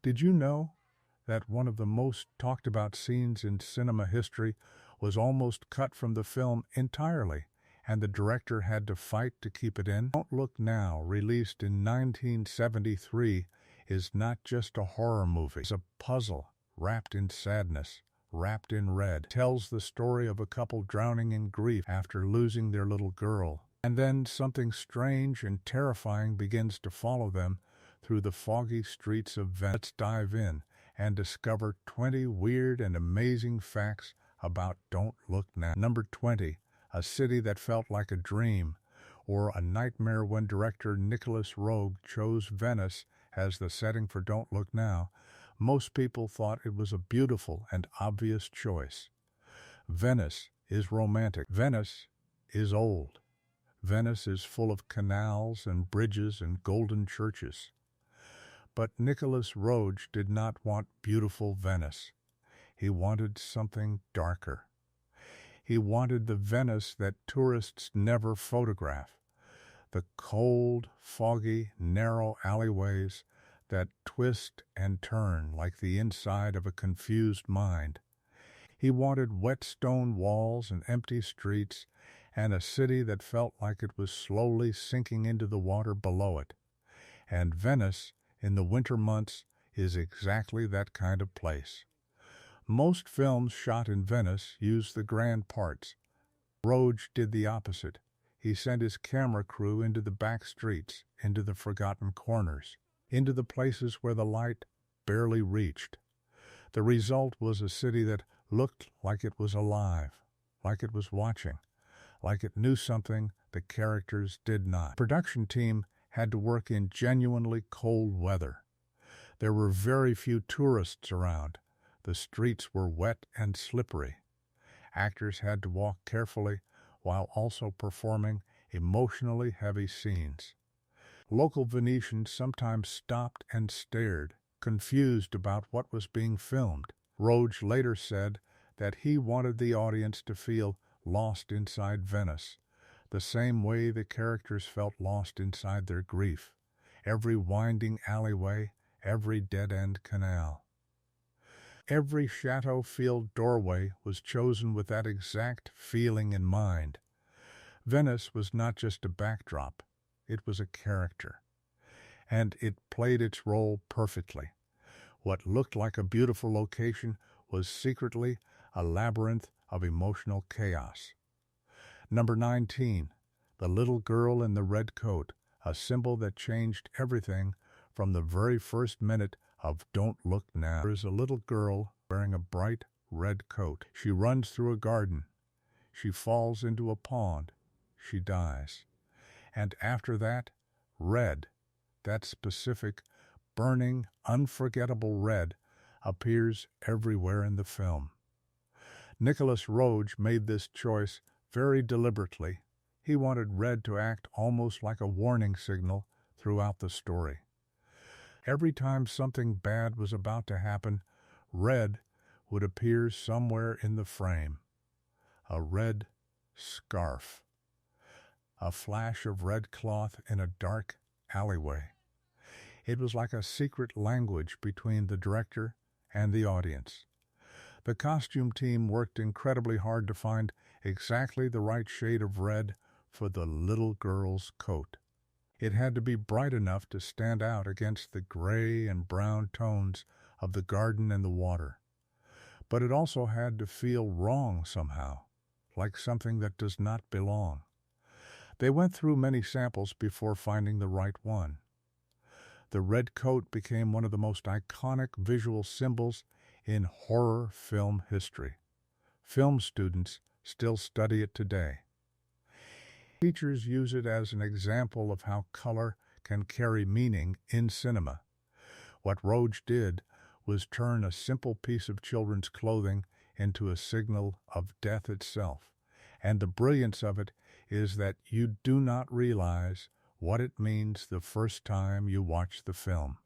Did you know that one of the most talked about scenes in cinema history was almost cut from the film entirely, and the director had to fight to keep it in? Don't Look Now, released in 1973, is not just a horror movie. It's a puzzle wrapped in sadness, wrapped in red. It tells the story of a couple drowning in grief after losing their little girl. And then something strange and terrifying begins to follow them through the foggy streets of Venice. Let's dive in and discover 20 weird and amazing facts about Don't Look Now. Number 20, a city that felt like a dream, or a nightmare when director Nicolas Roeg chose Venice as the setting for Don't Look Now. Most people thought it was a beautiful and obvious choice. Venice is romantic. Venice is old. Venice is full of canals and bridges and golden churches. But Nicolas Roeg did not want beautiful Venice. He wanted something darker. He wanted the Venice that tourists never photograph. The cold, foggy, narrow alleyways that twist and turn like the inside of a confused mind. He wanted wet stone walls and empty streets, and a city that felt like it was slowly sinking into the water below it. And Venice, in the winter months, is exactly that kind of place. Most films shot in Venice use the grand parts. Roeg did the opposite. He sent his camera crew into the back streets, into the forgotten corners, into the places where the light barely reached. The result was a city that looked like it was alive, like it was watching, like it knew something the characters did not. The production team had to work in genuinely cold weather. There were very few tourists around. The streets were wet and slippery. Actors had to walk carefully while also performing emotionally heavy scenes. Local Venetians sometimes stopped and stared, confused about what was being filmed. Roeg later said that he wanted the audience to feel lost inside Venice, the same way the characters felt lost inside their grief. Every winding alleyway, every dead-end canal. Every chateau-filled doorway was chosen with that exact feeling in mind. Venice was not just a backdrop, it was a character. And it played its role perfectly. What looked like a beautiful location was secretly a labyrinth of emotional chaos. Number 19, the little girl in the red coat, a symbol that changed everything from the very first minute of Don't Look Now. There is a little girl wearing a bright red coat. She runs through a garden. She falls into a pond. She dies. And after that, red, that specific, burning, unforgettable red, appears everywhere in the film. Nicolas Roeg made this choice very deliberately. He wanted red to act almost like a warning signal throughout the story. Every time something bad was about to happen, red would appear somewhere in the frame. A red scarf. A flash of red cloth in a dark alleyway. It was like a secret language between the director and the audience. The costume team worked incredibly hard to find exactly the right shade of red for the little girl's coat. It had to be bright enough to stand out against the gray and brown tones of the garden and the water. But it also had to feel wrong somehow, like something that does not belong. They went through many samples before finding the right one. The red coat became one of the most iconic visual symbols in horror film history. Film students still study it today. Teachers use it as an example of how color can carry meaning in cinema. What Roeg did was turn a simple piece of children's clothing into a signal of death itself. And the brilliance of it is that you do not realize what it means the first time you watch the film.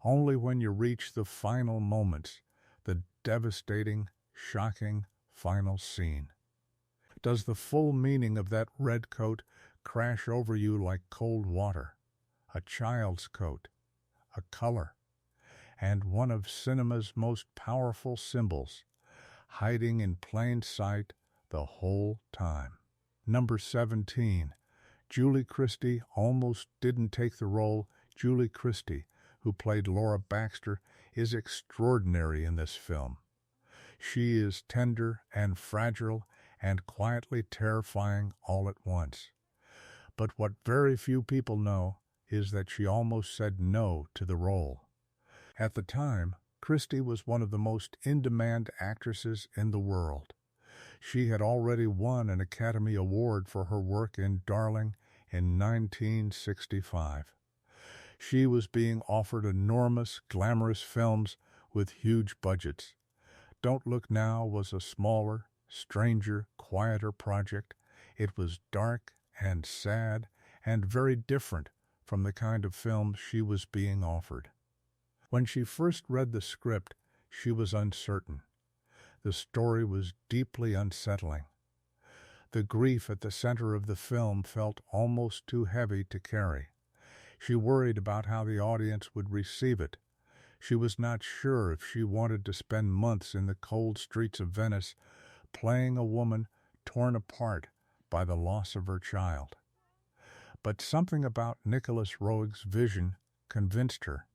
Only when you reach the final moments, the devastating, shocking final scene, does the full meaning of that red coat crash over you like cold water, a child's coat, a color. and one of cinema's most powerful symbols, hiding in plain sight the whole time. Number 17. Julie Christie almost didn't take the role. Julie Christie, who played Laura Baxter, is extraordinary in this film. She is tender and fragile and quietly terrifying all at once. But what very few people know is that she almost said no to the role. At the time, Christie was one of the most in-demand actresses in the world. She had already won an Academy Award for her work in Darling in 1965. She was being offered enormous, glamorous films with huge budgets. Don't Look Now was a smaller, stranger, quieter project. It was dark and sad and very different from the kind of film she was being offered. When she first read the script, she was uncertain. The story was deeply unsettling. The grief at the center of the film felt almost too heavy to carry. She worried about how the audience would receive it. She was not sure if she wanted to spend months in the cold streets of Venice playing a woman torn apart by the loss of her child. But something about Nicolas Roeg's vision convinced her.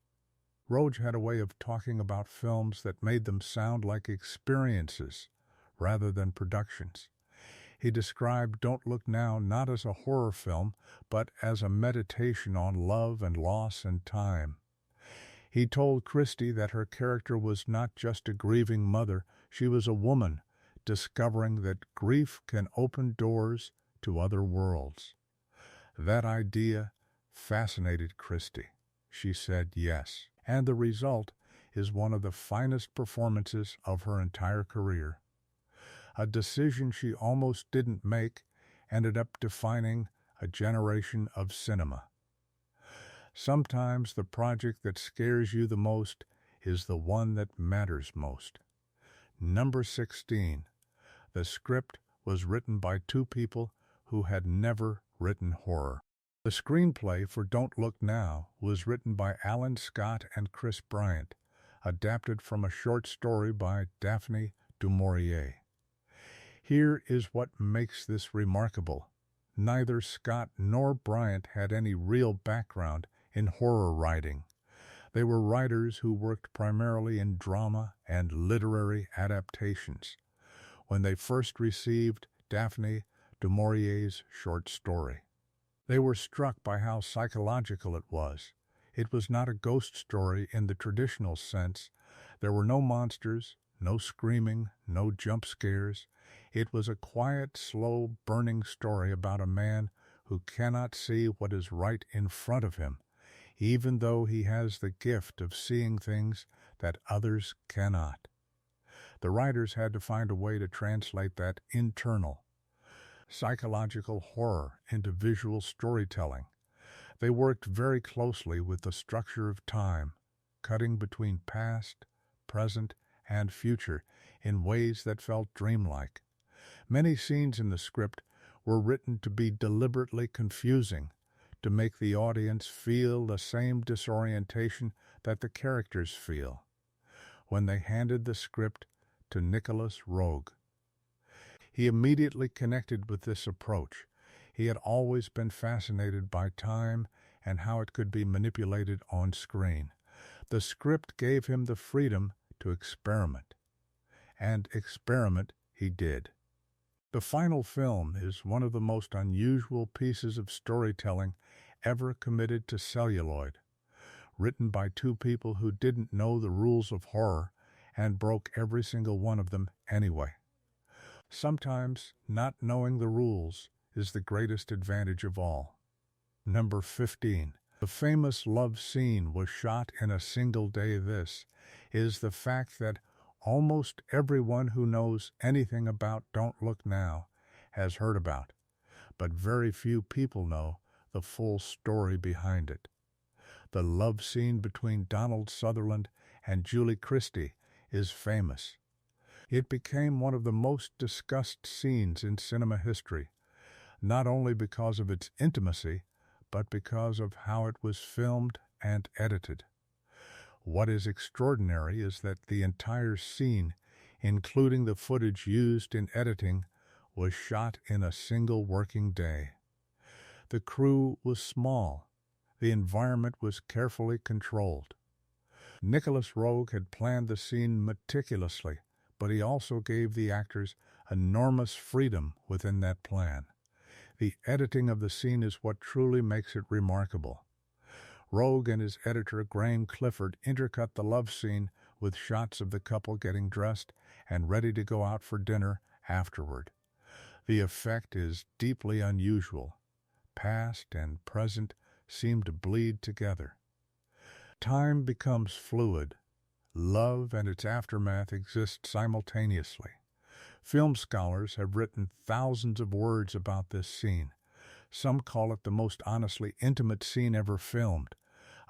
Roeg had a way of talking about films that made them sound like experiences rather than productions. He described Don't Look Now not as a horror film, but as a meditation on love and loss and time. He told Christie that her character was not just a grieving mother, she was a woman discovering that grief can open doors to other worlds. That idea fascinated Christie. She said yes, and the result is one of the finest performances of her entire career. A decision she almost didn't make ended up defining a generation of cinema. Sometimes the project that scares you the most is the one that matters most. Number 16. The script was written by two people who had never written horror. The screenplay for Don't Look Now was written by Alan Scott and Chris Bryant, adapted from a short story by Daphne du Maurier. Here is what makes this remarkable. Neither Scott nor Bryant had any real background in horror writing. They were writers who worked primarily in drama and literary adaptations. When they first received Daphne du Maurier's short story, they were struck by how psychological it was. It was not a ghost story in the traditional sense. There were no monsters, no screaming, no jump scares. It was a quiet, slow, burning story about a man who cannot see what is right in front of him, even though he has the gift of seeing things that others cannot. The writers had to find a way to translate that internal, psychological horror into visual storytelling. They worked very closely with the structure of time, cutting between past, present, and future in ways that felt dreamlike. Many scenes in the script were written to be deliberately confusing, to make the audience feel the same disorientation that the characters feel. When they handed the script to Nicolas Roeg, he immediately connected with this approach. He had always been fascinated by time and how it could be manipulated on screen. The script gave him the freedom to experiment, and experiment he did. The final film is one of the most unusual pieces of storytelling ever committed to celluloid, written by two people who didn't know the rules of horror and broke every single one of them anyway. Sometimes not knowing the rules is the greatest advantage of all. Number 15. The famous love scene was shot in a single day. This is the fact that almost everyone who knows anything about Don't Look Now has heard about, but very few people know the full story behind it. The love scene between Donald Sutherland and Julie Christie is famous. It became one of the most discussed scenes in cinema history, not only because of its intimacy, but because of how it was filmed and edited. What is extraordinary is that the entire scene, including the footage used in editing, was shot in a single working day. The crew was small. The environment was carefully controlled. Nicholas Roeg had planned the scene meticulously, but he also gave the actors enormous freedom within that plan. The editing of the scene is what truly makes it remarkable. Roeg and his editor Graham Clifford intercut the love scene with shots of the couple getting dressed and ready to go out for dinner afterward. The effect is deeply unusual. Past and present seem to bleed together. Time becomes fluid. Love and its aftermath exist simultaneously. Film scholars have written thousands of words about this scene. Some call it the most honestly intimate scene ever filmed.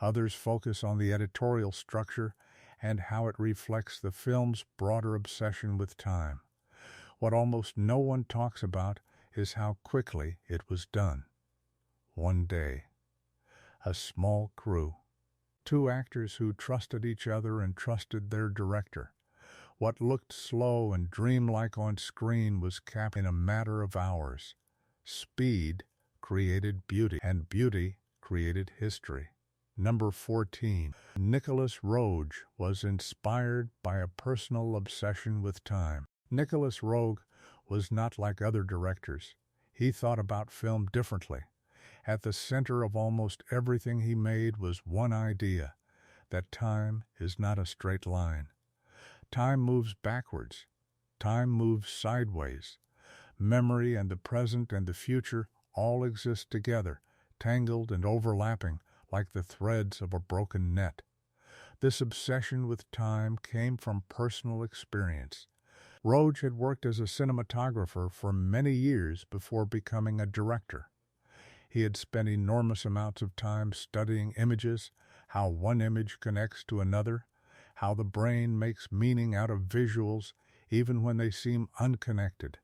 Others focus on the editorial structure and how it reflects the film's broader obsession with time. What almost no one talks about is how quickly it was done. One day. A small crew. Two actors who trusted each other and trusted their director. What looked slow and dreamlike on screen was capped in a matter of hours. Speed created beauty, and beauty created history. Number 14. Nicholas Roeg was inspired by a personal obsession with time. Nicholas Roeg was not like other directors. He thought about film differently. At the center of almost everything he made was one idea, that time is not a straight line. Time moves backwards. Time moves sideways. Memory and the present and the future all exist together, tangled and overlapping like the threads of a broken net. This obsession with time came from personal experience. Roeg had worked as a cinematographer for many years before becoming a director. He had spent enormous amounts of time studying images, how one image connects to another, how the brain makes meaning out of visuals even when they seem unconnected.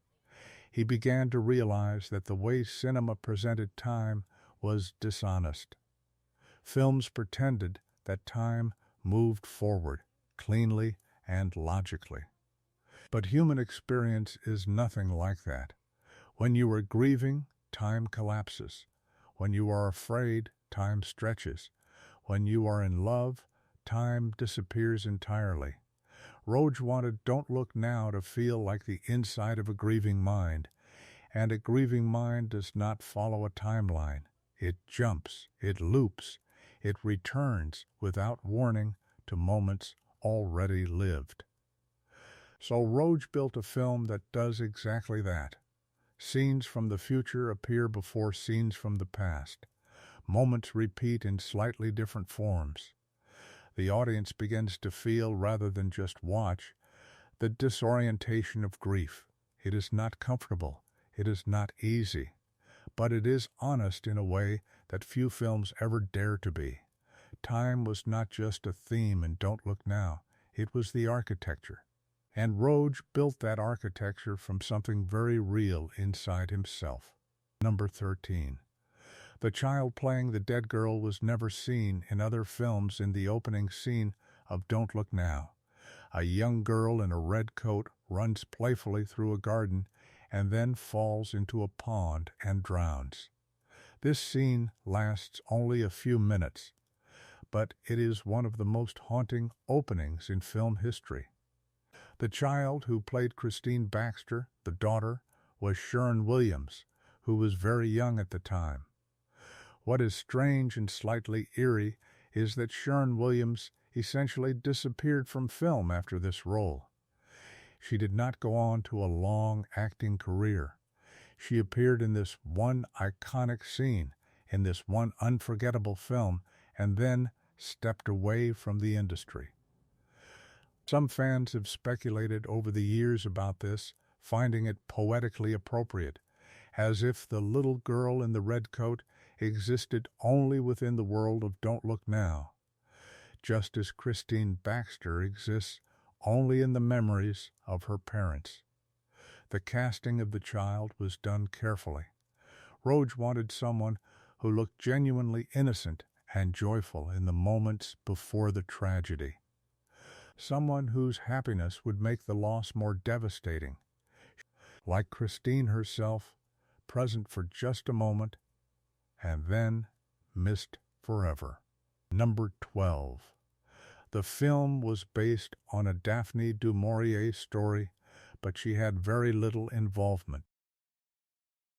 He began to realize that the way cinema presented time was dishonest. Films pretended that time moved forward, cleanly and logically. But human experience is nothing like that. When you are grieving, time collapses. When you are afraid, time stretches. When you are in love, time disappears entirely. Roeg wanted Don't Look Now to feel like the inside of a grieving mind, and a grieving mind does not follow a timeline. It jumps, it loops, it returns without warning to moments already lived. So Roeg built a film that does exactly that. Scenes from the future appear before scenes from the past. Moments repeat in slightly different forms. The audience begins to feel, rather than just watch, the disorientation of grief. It is not comfortable. It is not easy. But it is honest in a way that few films ever dare to be. Time was not just a theme in Don't Look Now. It was the architecture. And Roeg built that architecture from something very real inside himself. Number 13. The child playing the dead girl was never seen in other films in the opening scene of Don't Look Now. A young girl in a red coat runs playfully through a garden and then falls into a pond and drowns. This scene lasts only a few minutes, but it is one of the most haunting openings in film history. The child who played Christine Baxter, the daughter, was Sharon Williams, who was very young at the time. What is strange and slightly eerie is that Sharon Williams essentially disappeared from film after this role. She did not go on to a long acting career. She appeared in this one iconic scene, in this one unforgettable film, and then stepped away from the industry. Some fans have speculated over the years about this, finding it poetically appropriate, as if the little girl in the red coat existed only within the world of Don't Look Now, just as Christine Baxter exists only in the memories of her parents. The casting of the child was done carefully. Roeg wanted someone who looked genuinely innocent and joyful in the moments before the tragedy. Someone whose happiness would make the loss more devastating. Like Christine herself, present for just a moment, and then missed forever. Number 12. The film was based on a Daphne du Maurier story, but she had very little involvement.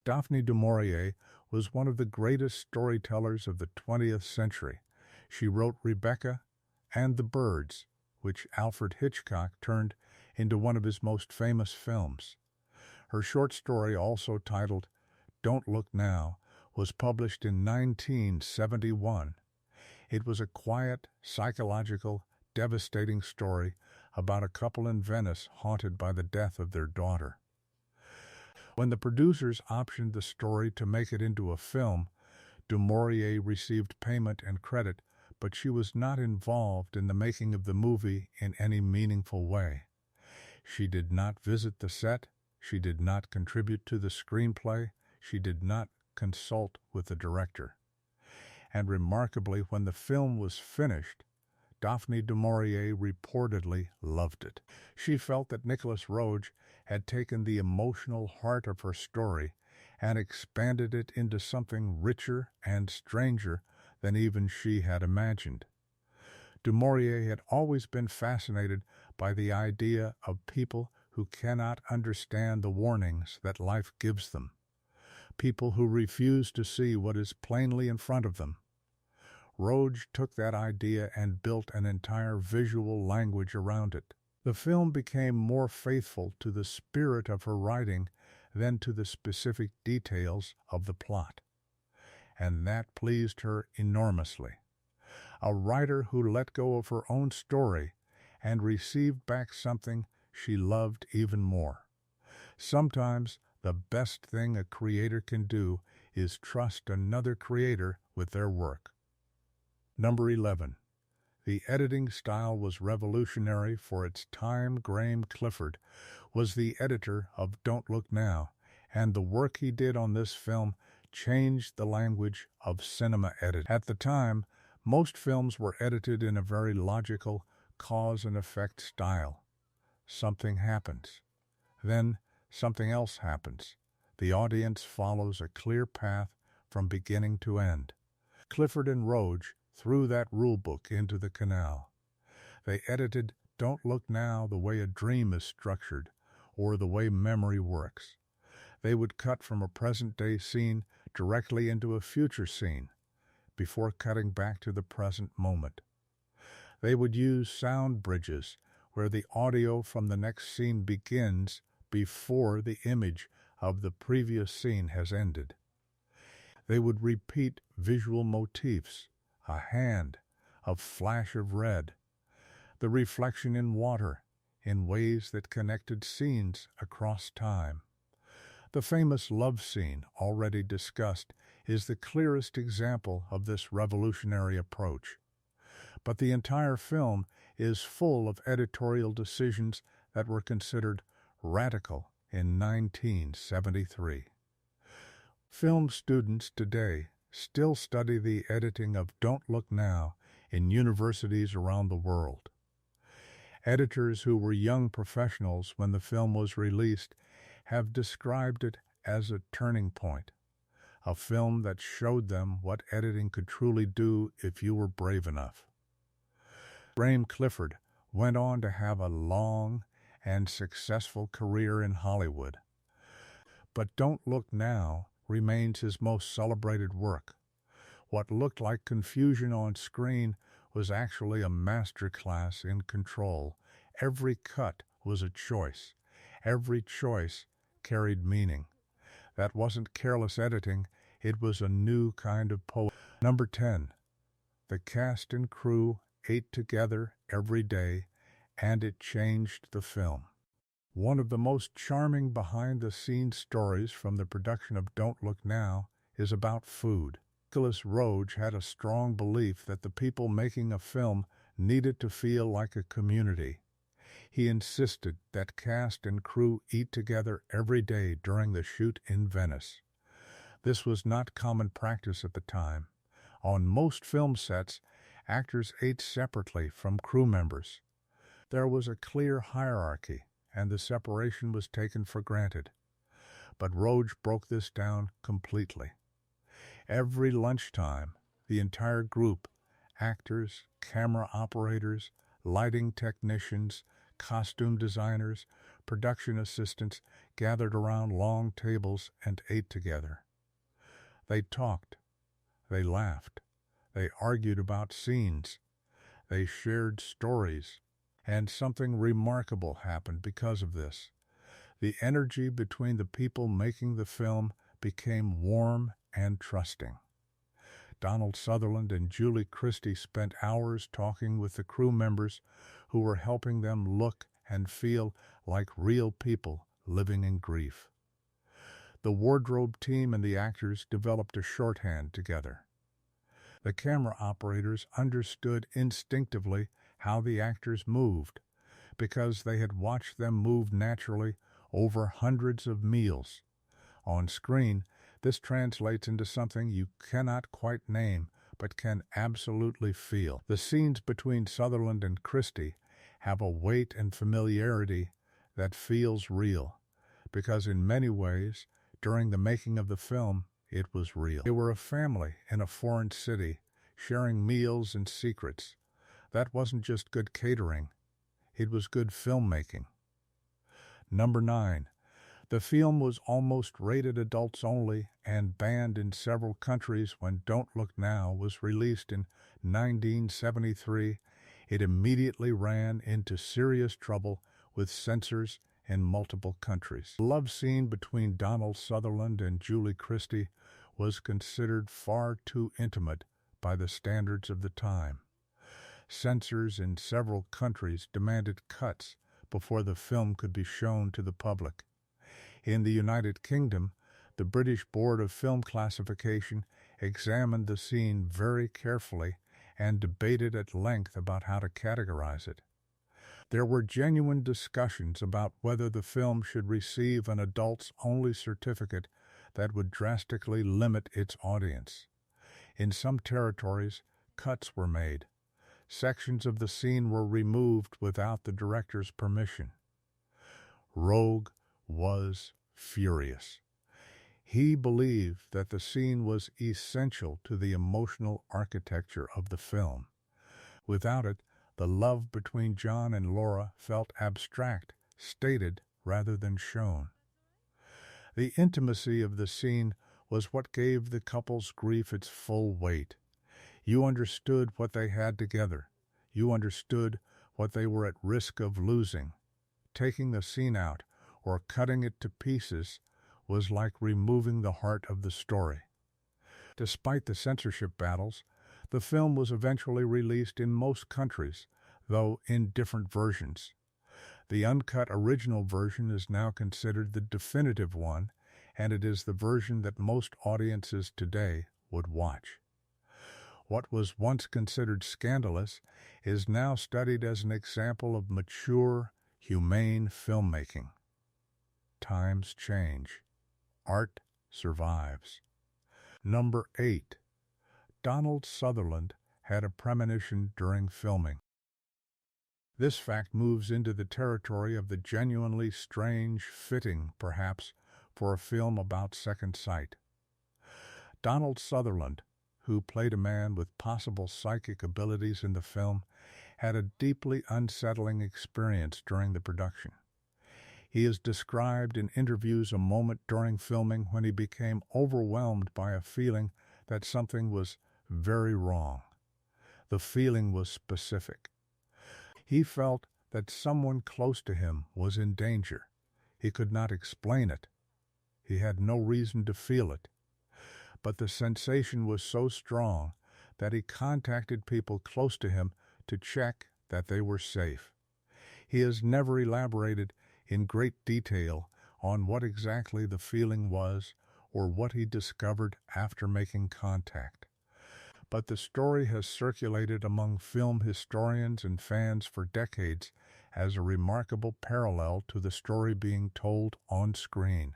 Daphne du Maurier was one of the greatest storytellers of the 20th century. She wrote Rebecca and the Birds, which Alfred Hitchcock turned into one of his most famous films. Her short story, also titled Don't Look Now, was published in 1971. It was a quiet, psychological, devastating story about a couple in Venice haunted by the death of their daughter. When the producers optioned the story to make it into a film, du Maurier received payment and credit, but she was not involved in the making of the movie in any meaningful way. She did not visit the set, she did not contribute to the screenplay, she did not consult with the director. And remarkably, when the film was finished, Daphne du Maurier reportedly loved it. She felt that Nicolas Roeg had taken the emotional heart of her story and expanded it into something richer and stranger than even she had imagined. Du Maurier had always been fascinated by the idea of people who cannot understand the warnings that life gives them, people who refuse to see what is plainly in front of them. Roeg took that idea and built an entire visual language around it. The film became more faithful to the spirit of her writing than to the specific details of the plot, and that pleased her enormously. A writer who let go of her own story and received back something she loved even more. Sometimes the best thing a creator can do is trust another creator with their work. Number 11. The editing style was revolutionary for its time. Graham Clifford was the editor of Don't Look Now, and the work he did on this film changed the language of cinema editing. At the time, most films were edited in a very logical cause and effect style. Something happens. Then something else happens. The audience follows a clear path from beginning to end. Clifford and Roeg threw that rulebook into the canal. They edited Don't Look Now the way a dream is structured, or the way memory works. They would cut from a present-day scene directly into a future scene, before cutting back to the present moment. They would use sound bridges, where the audio from the next scene begins before the image of the previous scene has ended. They would repeat visual motifs, a hand, a flash of red, the reflection in water, in ways that connected scenes across time. The famous love scene, already discussed, is the clearest example of this revolutionary approach. But the entire film is full of editorial decisions that were considered radical in 1973. Film students today still study the editing of Don't Look Now in universities around the world. Editors who were young professionals when the film was released have described it as a turning point, a film that showed them what editing could truly do if you were brave enough. Graham Clifford went on to have a long and successful career in Hollywood, but Don't Look Now remains his most celebrated work. What looked like confusion on screen was actually a masterclass in control. Every cut was a choice. Every choice carried meaning. That wasn't careless editing, it was a new kind of poetry. Number 10. The cast and crew ate together every day, and it changed the film. One of the most charming behind-the-scenes stories from the production of Don't Look Now is about food. Nicolas Roeg had a strong belief that the people making a film needed to feel like a community. He insisted that cast and crew eat together every day during the shoot in Venice. This was not common practice at the time. On most film sets, actors ate separately from crew members. There was a clear hierarchy, and the separation was taken for granted. But Roge broke this down completely. Every lunchtime, the entire group, actors, camera operators, lighting technicians, costume designers, production assistants, gathered around long tables and ate together. They talked, they laughed, they argued about scenes, they shared stories, and something remarkable happened because of this. The energy between the people making the film became warm and trusting. Donald Sutherland and Julie Christie spent hours talking with the crew members who were helping them look and feel like real people living in grief. The wardrobe team and the actors developed a shorthand together. The camera operators understood instinctively how the actors moved because they had watched them move naturally over hundreds of meals. On screen, this translates into something you cannot quite name but can absolutely feel. The scenes between Sutherland and Christie have a weight and familiarity that feels real, because in many ways, during the making of the film, it was real. They were a family in a foreign city, sharing meals and secrets. That wasn't just good catering, it was good filmmaking. Number 9. The film was almost rated adults only and banned in several countries when Don't Look Now was released in 1973. It immediately ran into serious trouble with censors in multiple countries. The love scene between Donald Sutherland and Julie Christie was considered far too intimate by the standards of the time. Censors in several countries demanded cuts before the film could be shown to the public. In the United Kingdom, the British Board of Film Classification examined the scene very carefully and debated at length about how to categorize it. There were genuine discussions about whether the film should receive an adults-only certificate that would drastically limit its audience. In some territories, cuts were made. Sections of the scene were removed without the director's permission. Roge was furious. He believed that the scene was essential to the emotional architecture of the film. Without it, the love between John and Laura felt abstract, stated rather than shown. The intimacy of the scene was what gave the couple's grief its full weight. You understood what they had together. You understood what they were at risk of losing. Taking the scene out or cutting it to pieces was like removing the heart of the story. Despite the censorship battles, the film was eventually released in most countries, though in different versions. The uncut original version is now considered the definitive one, and it is the version that most audiences today would watch. What was once considered scandalous is now studied as an example of mature, humane filmmaking. Times change. Art survives. Number 8. Donald Sutherland had a premonition during filming. This fact moves into the territory of the genuinely strange, fitting, perhaps, for a film about second sight. Donald Sutherland, who played a man with possible psychic abilities in the film, had a deeply unsettling experience during the production. He has described in interviews a moment during filming when he became overwhelmed by a feeling that something was very wrong. The feeling was specific. He felt that someone close to him was in danger. He could not explain it. He had no reason to feel it. But the sensation was so strong that he contacted people close to him to check that they were safe. He has never elaborated in great detail on what exactly the feeling was or what he discovered after making contact. But the story has circulated among film historians and fans for decades as a remarkable parallel to the story being told on screen.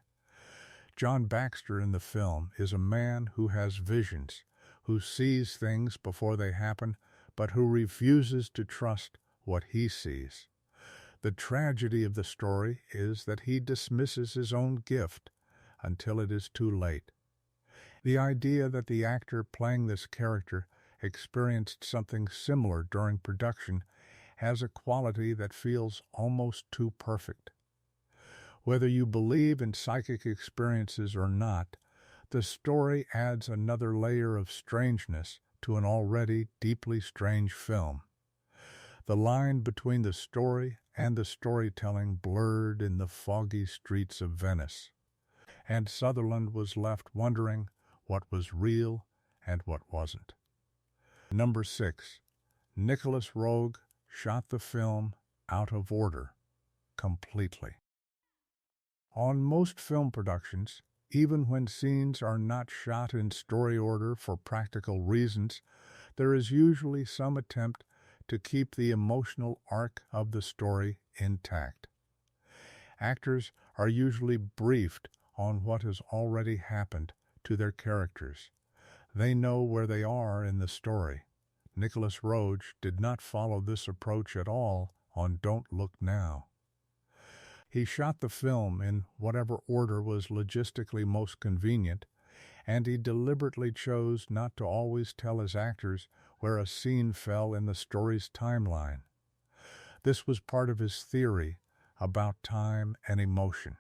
John Baxter in the film is a man who has visions, who sees things before they happen, but who refuses to trust what he sees. The tragedy of the story is that he dismisses his own gift until it is too late. The idea that the actor playing this character experienced something similar during production has a quality that feels almost too perfect. Whether you believe in psychic experiences or not, the story adds another layer of strangeness to an already deeply strange film. The line between the story and the storytelling blurred in the foggy streets of Venice, and Sutherland was left wondering what was real and what wasn't. Number 6. Nicolas Roeg shot the film out of order, completely. On most film productions, even when scenes are not shot in story order for practical reasons, there is usually some attempt to keep the emotional arc of the story intact. Actors are usually briefed on what has already happened to their characters. They know where they are in the story. Nicolas Roeg did not follow this approach at all on Don't Look Now. He shot the film in whatever order was logistically most convenient, and he deliberately chose not to always tell his actors where a scene fell in the story's timeline. This was part of his theory about time and emotion.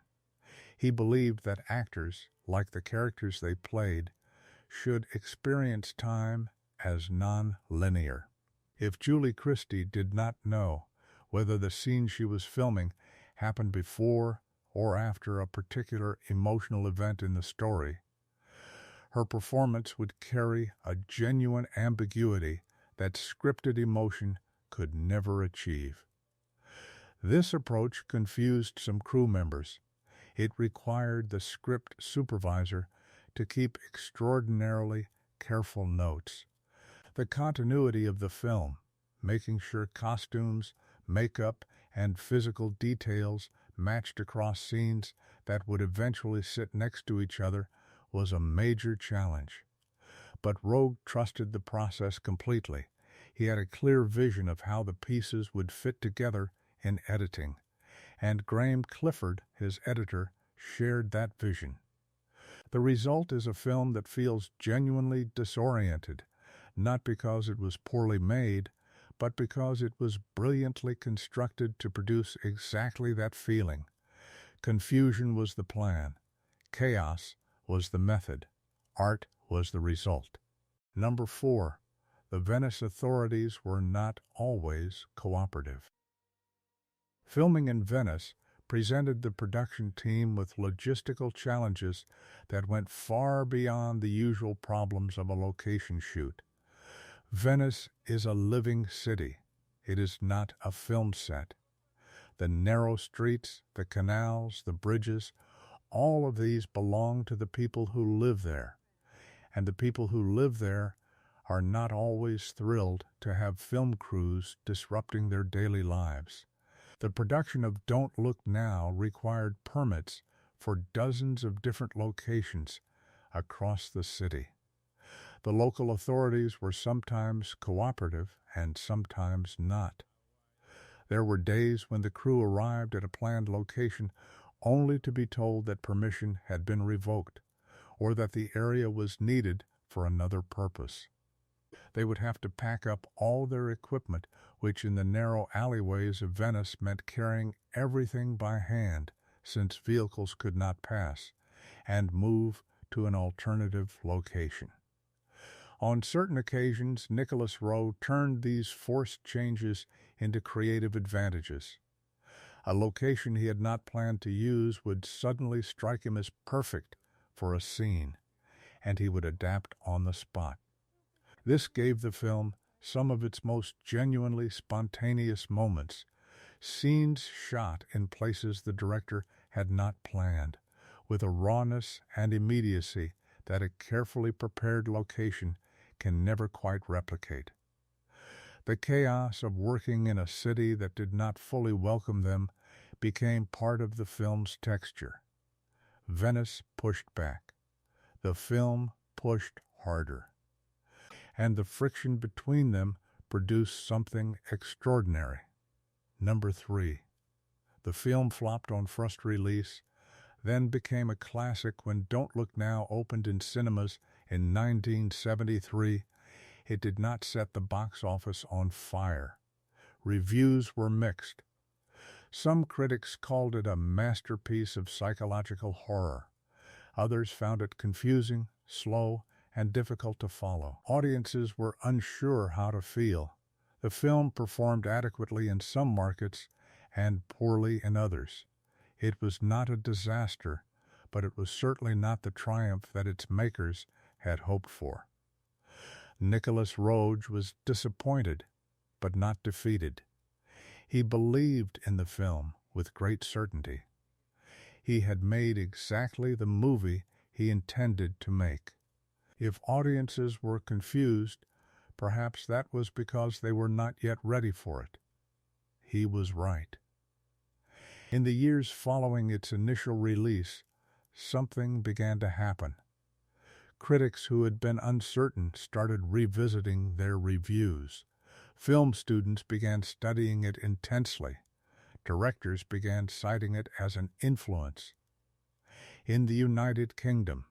He believed that actors, like the characters they played, should experience time as non-linear. If Julie Christie did not know whether the scene she was filming happened before or after a particular emotional event in the story, her performance would carry a genuine ambiguity that scripted emotion could never achieve. This approach confused some crew members. It required the script supervisor to keep extraordinarily careful notes. The continuity of the film, making sure costumes, makeup, and physical details matched across scenes that would eventually sit next to each other, was a major challenge. But Roeg trusted the process completely. He had a clear vision of how the pieces would fit together in editing, and Graham Clifford, his editor, shared that vision. The result is a film that feels genuinely disoriented, not because it was poorly made, but because it was brilliantly constructed to produce exactly that feeling. Confusion was the plan. Chaos was the method. Art was the result. Number 4. The Venice authorities were not always cooperative. Filming in Venice presented the production team with logistical challenges that went far beyond the usual problems of a location shoot. Venice is a living city. It is not a film set. The narrow streets, the canals, the bridges, all of these belong to the people who live there. And the people who live there are not always thrilled to have film crews disrupting their daily lives. The production of Don't Look Now required permits for dozens of different locations across the city. The local authorities were sometimes cooperative and sometimes not. There were days when the crew arrived at a planned location only to be told that permission had been revoked or that the area was needed for another purpose. They would have to pack up all their equipment, which in the narrow alleyways of Venice meant carrying everything by hand, since vehicles could not pass, and move to an alternative location. On certain occasions, Nicolas Roeg turned these forced changes into creative advantages. A location he had not planned to use would suddenly strike him as perfect for a scene, and he would adapt on the spot. This gave the film some of its most genuinely spontaneous moments, scenes shot in places the director had not planned, with a rawness and immediacy that a carefully prepared location can never quite replicate. The chaos of working in a city that did not fully welcome them became part of the film's texture. Venice pushed back. The film pushed harder. and the friction between them produced something extraordinary. Number 3. The film flopped on first release, then became a classic when Don't Look Now opened in cinemas in 1973. It did not set the box office on fire. Reviews were mixed. Some critics called it a masterpiece of psychological horror. Others found it confusing, slow, and difficult to follow. Audiences were unsure how to feel. The film performed adequately in some markets and poorly in others. It was not a disaster, but it was certainly not the triumph that its makers had hoped for. Nicolas Roeg was disappointed, but not defeated. He believed in the film with great certainty. He had made exactly the movie he intended to make. If audiences were confused, perhaps that was because they were not yet ready for it. He was right. In the years following its initial release, something began to happen. Critics who had been uncertain started revisiting their reviews. Film students began studying it intensely. Directors began citing it as an influence. In the United Kingdom,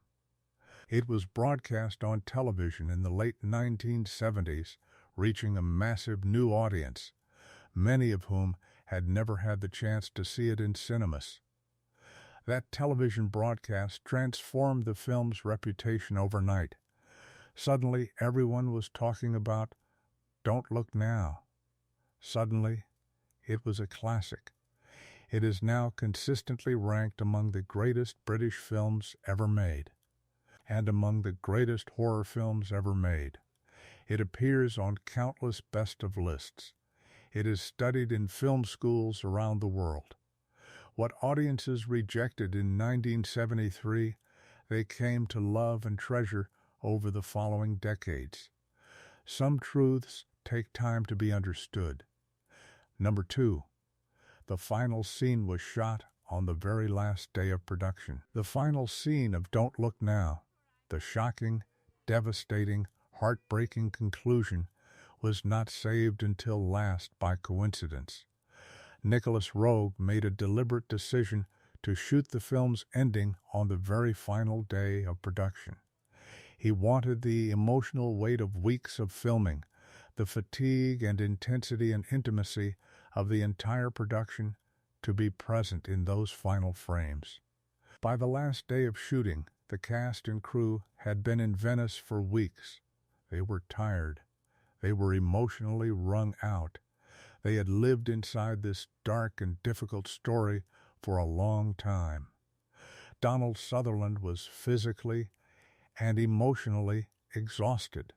it was broadcast on television in the late 1970s, reaching a massive new audience, many of whom had never had the chance to see it in cinemas. That television broadcast transformed the film's reputation overnight. Suddenly, everyone was talking about Don't Look Now. Suddenly, it was a classic. It is now consistently ranked among the greatest British films ever made, and among the greatest horror films ever made. It appears on countless best-of lists. It is studied in film schools around the world. What audiences rejected in 1973, they came to love and treasure over the following decades. Some truths take time to be understood. Number 2. The final scene was shot on the very last day of production. The final scene of Don't Look Now, the shocking, devastating, heartbreaking conclusion, was not saved until last by coincidence. Nicolas Roeg made a deliberate decision to shoot the film's ending on the very final day of production. He wanted the emotional weight of weeks of filming, the fatigue and intensity and intimacy of the entire production to be present in those final frames. By the last day of shooting, the cast and crew had been in Venice for weeks. They were tired. They were emotionally wrung out. They had lived inside this dark and difficult story for a long time. Donald Sutherland was physically and emotionally exhausted,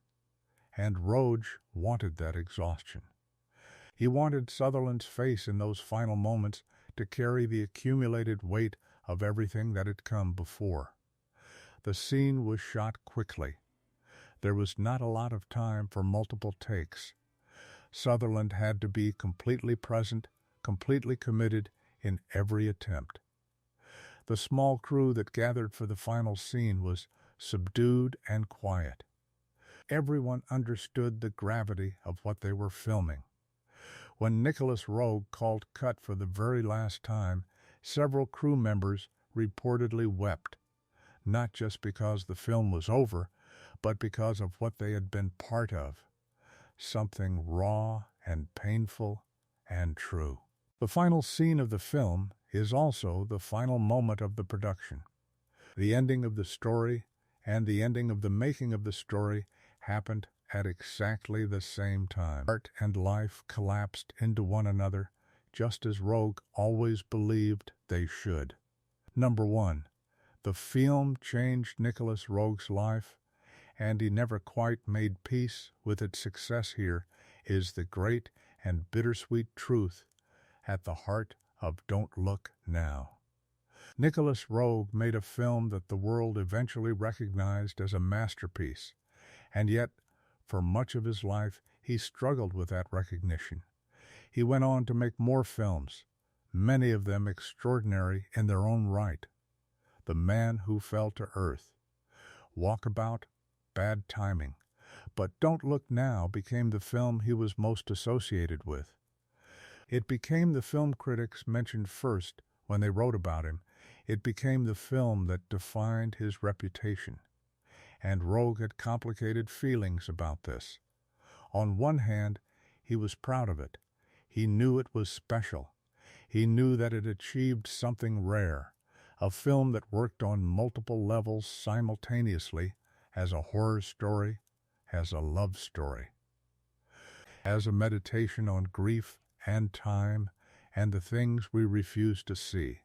and Roeg wanted that exhaustion. He wanted Sutherland's face in those final moments to carry the accumulated weight of everything that had come before. The scene was shot quickly. There was not a lot of time for multiple takes. Sutherland had to be completely present, completely committed in every attempt. The small crew that gathered for the final scene was subdued and quiet. Everyone understood the gravity of what they were filming. When Nicolas Roeg called cut for the very last time, several crew members reportedly wept, not just because the film was over, but because of what they had been part of. Something raw and painful and true. The final scene of the film is also the final moment of the production. The ending of the story and the ending of the making of the story happened at exactly the same time. Art and life collapsed into one another, just as Roeg always believed they should. Number 1. The film changed Nicolas Roeg's life, and he never quite made peace with its success. Here is the great and bittersweet truth at the heart of Don't Look Now. Nicolas Roeg made a film that the world eventually recognized as a masterpiece, and yet, for much of his life, he struggled with that recognition. He went on to make more films, many of them extraordinary in their own right. The Man Who Fell to Earth, Walkabout, Bad Timing. But Don't Look Now became the film he was most associated with. It became the film critics mentioned first when they wrote about him. It became the film that defined his reputation. And Roeg had complicated feelings about this. On one hand, he was proud of it. He knew it was special. He knew that it achieved something rare, a film that worked on multiple levels simultaneously, as a horror story, as a love story, as a meditation on grief and time and the things we refuse to see.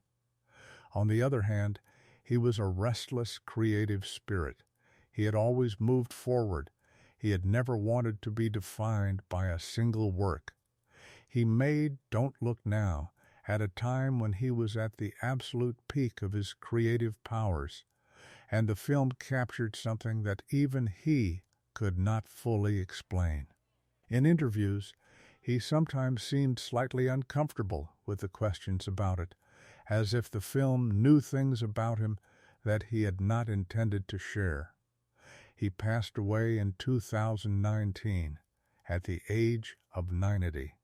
On the other hand, he was a restless, creative spirit. He had always moved forward. He had never wanted to be defined by a single work. He made Don't Look Now at a time when he was at the absolute peak of his creative powers, and the film captured something that even he could not fully explain. In interviews, he sometimes seemed slightly uncomfortable with the questions about it, as if the film knew things about him that he had not intended to share. He passed away in 2019 at the age of 90.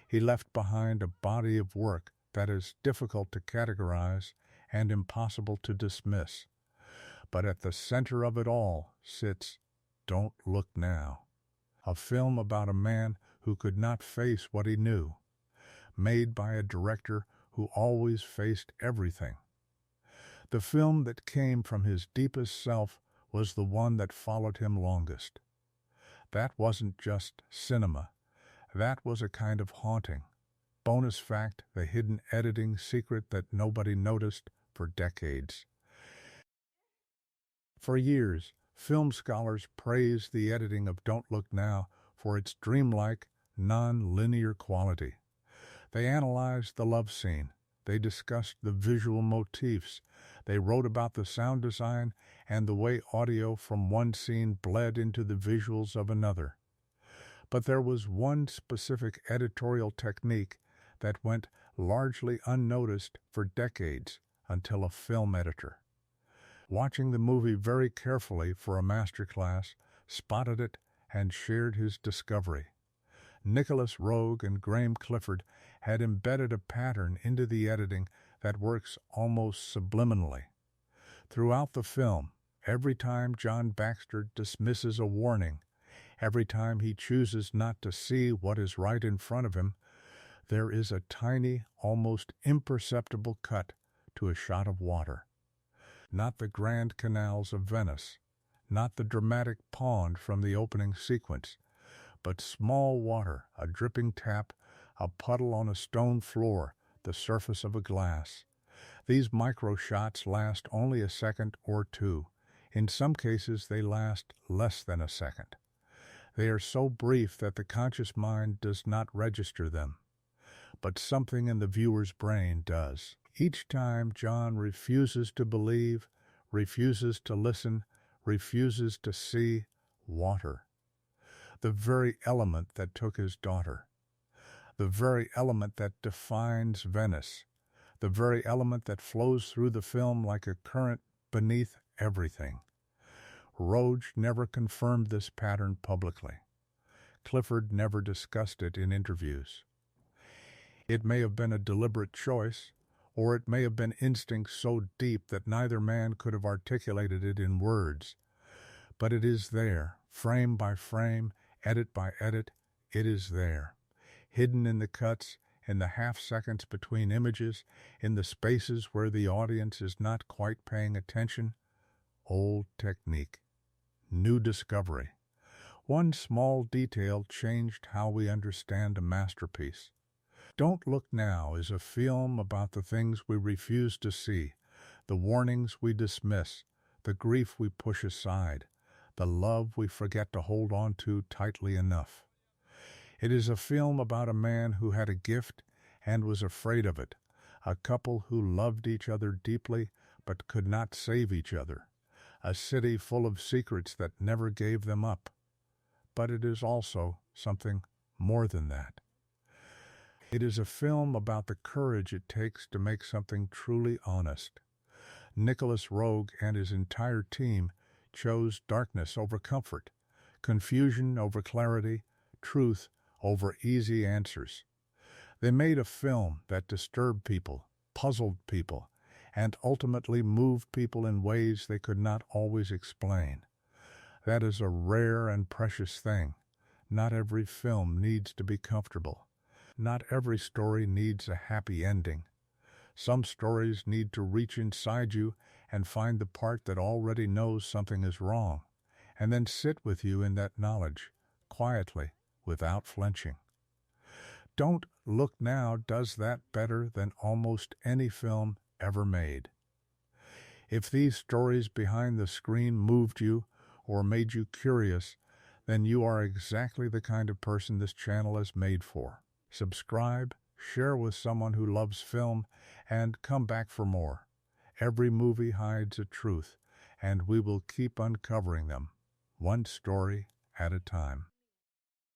He left behind a body of work that is difficult to categorize and impossible to dismiss. But at the center of it all sits Don't Look Now, a film about a man who could not face what he knew, made by a director who always faced everything. The film that came from his deepest self was the one that followed him longest. That wasn't just cinema. That was a kind of haunting. Bonus fact, the hidden editing secret that nobody noticed for decades. For years, film scholars praised the editing of Don't Look Now for its dreamlike, non-linear quality. They analyzed the love scene. They discussed the visual motifs. They wrote about the sound design and the way audio from one scene bled into the visuals of another. But there was one specific editorial technique that went largely unnoticed for decades until a film editor, watching the movie very carefully for a masterclass, spotted it and shared his discovery. Nicholas Roeg and Graham Clifford had embedded a pattern into the editing that works almost subliminally. Throughout the film, every time John Baxter dismisses a warning, every time he chooses not to see what is right in front of him, there is a tiny, almost imperceptible cut to a shot of water. Not the grand canals of Venice, not the dramatic pond from the opening sequence, but small water, a dripping tap, a puddle on a stone floor, the surface of a glass. These micro shots last only a second or two. In some cases, they last less than a second. They are so brief that the conscious mind does not register them, but something in the viewer's brain does. Each time John refuses to believe, refuses to listen, refuses to see water. The very element that took his daughter. The very element that defines Venice. The very element that flows through the film like a current beneath everything. Roeg never confirmed this pattern publicly. Clifford never discussed it in interviews. It may have been a deliberate choice, or it may have been instinct so deep that neither man could have articulated it in words. But it is there, frame by frame, edit by edit, it is there. Hidden in the cuts, in the half-seconds between images, in the spaces where the audience is not quite paying attention. Old technique. New discovery. One small detail changed how we understand a masterpiece. Don't Look Now is a film about the things we refuse to see, the warnings we dismiss, the grief we push aside, the love we forget to hold on to tightly enough. It is a film about a man who had a gift and was afraid of it, a couple who loved each other deeply but could not save each other, a city full of secrets that never gave them up. But it is also something more than that. It is a film about the courage it takes to make something truly honest. Nicholas Roeg and his entire team chose darkness over comfort, confusion over clarity, truth over easy answers. They made a film that disturbed people, puzzled people, and ultimately moved people in ways they could not always explain. That is a rare and precious thing. Not every film needs to be comfortable. Not every story needs a happy ending. Some stories need to reach inside you and find the part that already knows something is wrong, and then sit with you in that knowledge, quietly, without flinching. Don't Look Now does that better than almost any film ever made. If these stories behind the screen moved you or made you curious, then you are exactly the kind of person this channel is made for. Subscribe, share with someone who loves film, and come back for more. Every movie hides a truth, and we will keep uncovering them, one story at a time.